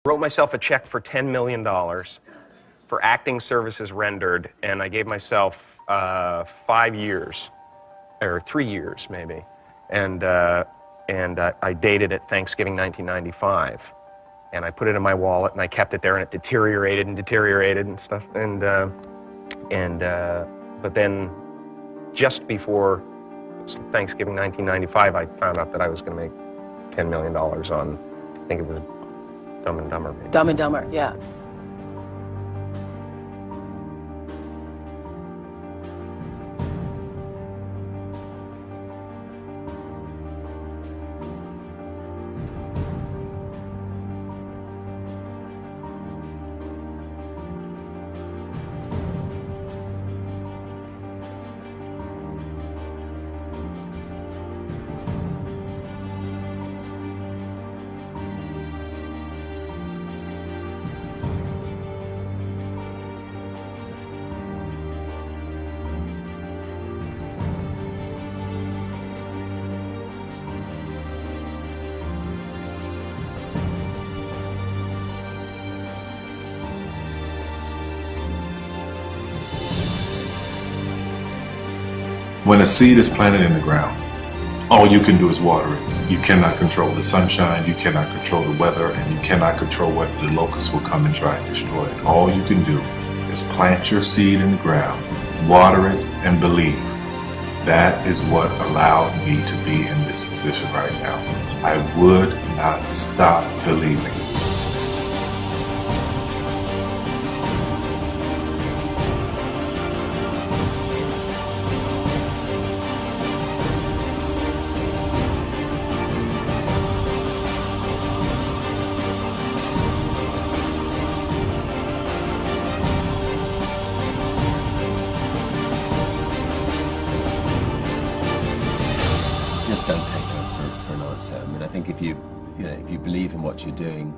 Wrote myself a check for $10 million for acting services rendered, and I gave myself 5 years, or 3 years maybe, and I dated it Thanksgiving 1995, and I put it in my wallet, and I kept it there, and it deteriorated and stuff, but then just before Thanksgiving 1995, I found out that I was going to make $10 million on, I think it was Dumb and Dumber. Maybe. Dumb and Dumber, yeah. When a seed is planted in the ground, all you can do is water it. You cannot control the sunshine, you cannot control the weather, and you cannot control whether the locusts will come and try and destroy it. All you can do is plant your seed in the ground, water it, and believe. That is what allowed me to be in this position right now. I would not stop believing. Just don't take no for an answer. I mean, I think if you believe in what you're doing,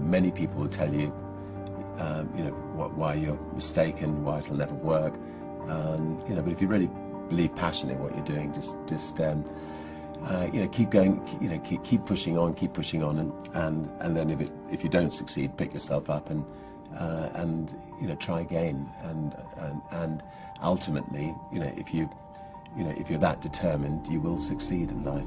many people will tell you, why you're mistaken, why it'll never work. But if you really believe passionately in what you're doing, just keep going. Keep pushing on, and then if you don't succeed, pick yourself up and try again. And ultimately, if you're that determined, you will succeed in life.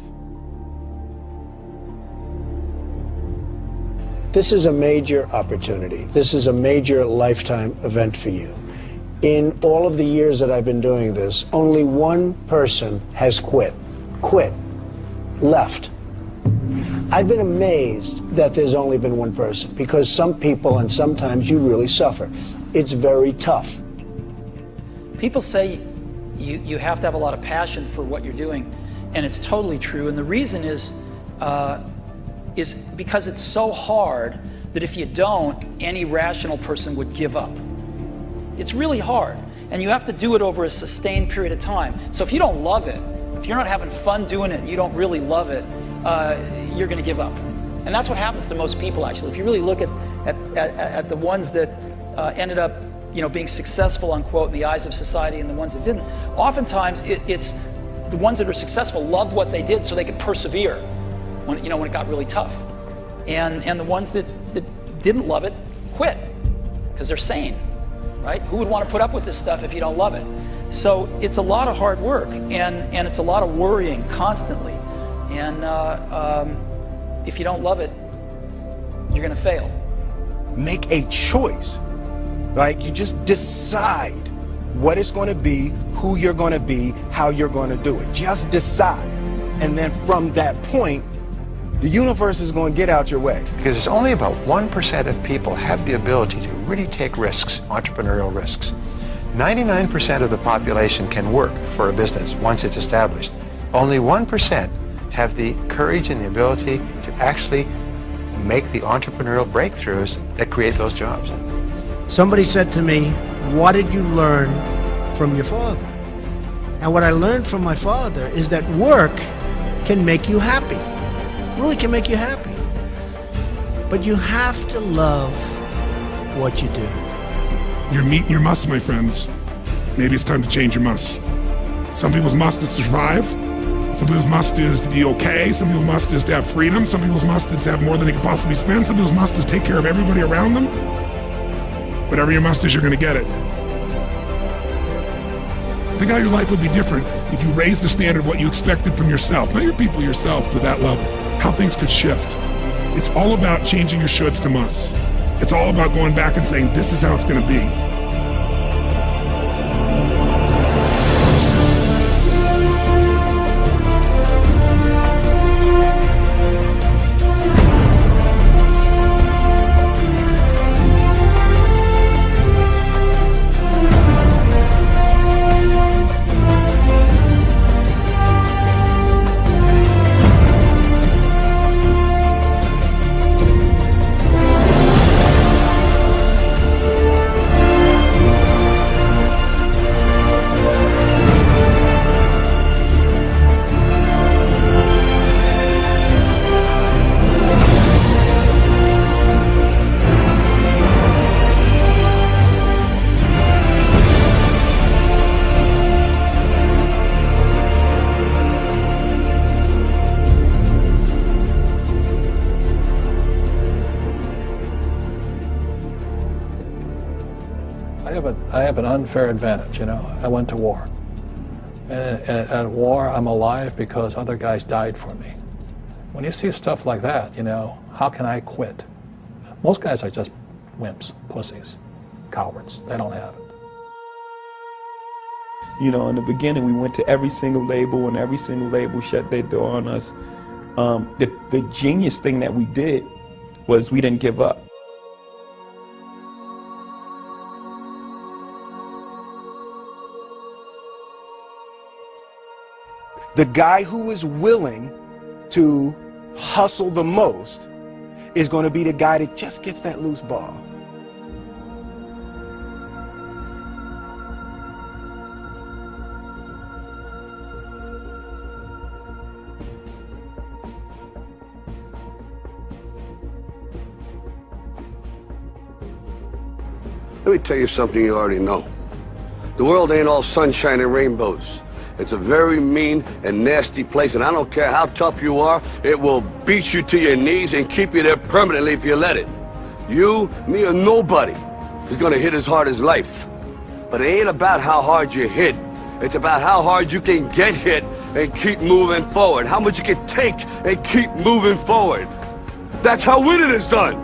This is a major opportunity. This is a major lifetime event for you. In all of the years that I've been doing this, only one person has quit, left. I've been amazed that there's only been one person, because some people, and sometimes you really suffer. It's very tough. People say you have to have a lot of passion for what you're doing, and it's totally true. And the reason is because it's so hard that if you don't, any rational person would give up. It's really hard, and you have to do it over a sustained period of time. So if you don't love it, if you're not having fun doing it, you don't really love it, you're going to give up. And that's what happens to most people, actually. If you really look at the ones that ended up being successful, unquote, in the eyes of society, and the ones that didn't, oftentimes it's the ones that are successful loved what they did so they could persevere when it got really tough. And the ones that didn't love it quit because they're sane, right? Who would want to put up with this stuff if you don't love it? So it's a lot of hard work, and it's a lot of worrying constantly. And if you don't love it, you're going to fail. Make a choice. Like, you just decide what it's going to be, who you're going to be, how you're going to do it. Just decide. And then from that point, the universe is going to get out your way. Because it's only about 1% of people have the ability to really take risks, entrepreneurial risks. 99% of the population can work for a business once it's established. Only 1% have the courage and the ability to actually make the entrepreneurial breakthroughs that create those jobs. Somebody said to me, what did you learn from your father? And what I learned from my father is that work can make you happy. Really can make you happy. But you have to love what you do. You're meeting your must, my friends. Maybe it's time to change your must. Some people's must is survive. Some people's must is to be okay. Some people's must is to have freedom. Some people's must is to have more than they can possibly spend. Some people's must is take care of everybody around them. Whatever your must is, you're going to get it. Think how your life would be different if you raised the standard of what you expected from yourself, not your people, yourself, to that level. How things could shift. It's all about changing your shoulds to musts. It's all about going back and saying, this is how it's going to be. I have an unfair advantage, you know. I went to war. And at war, I'm alive because other guys died for me. When you see stuff like that, you know, how can I quit? Most guys are just wimps, pussies, cowards. They don't have it. You know, in the beginning, we went to every single label, and every single label shut their door on us. The genius thing that we did was we didn't give up. The guy who is willing to hustle the most is going to be the guy that just gets that loose ball. Let me tell you something you already know. The world ain't all sunshine and rainbows. It's a very mean and nasty place, and I don't care how tough you are, it will beat you to your knees and keep you there permanently if you let it. You, me, or nobody is gonna hit as hard as life. But it ain't about how hard you hit. It's about how hard you can get hit and keep moving forward. How much you can take and keep moving forward. That's how winning is done.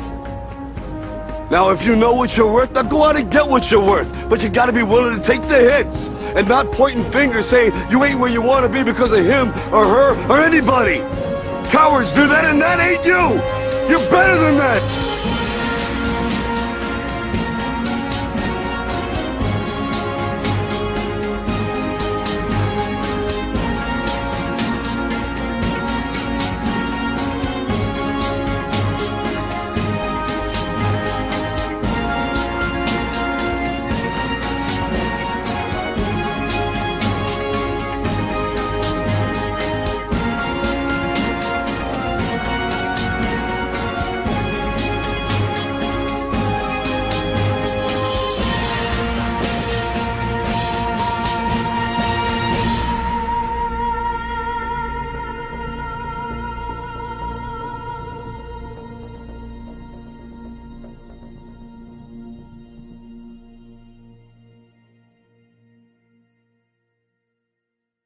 Now, if you know what you're worth, now go out and get what you're worth. But you gotta be willing to take the hits and not pointing fingers saying you ain't where you want to be because of him or her or anybody. Cowards do that, and that ain't you. You're better than that.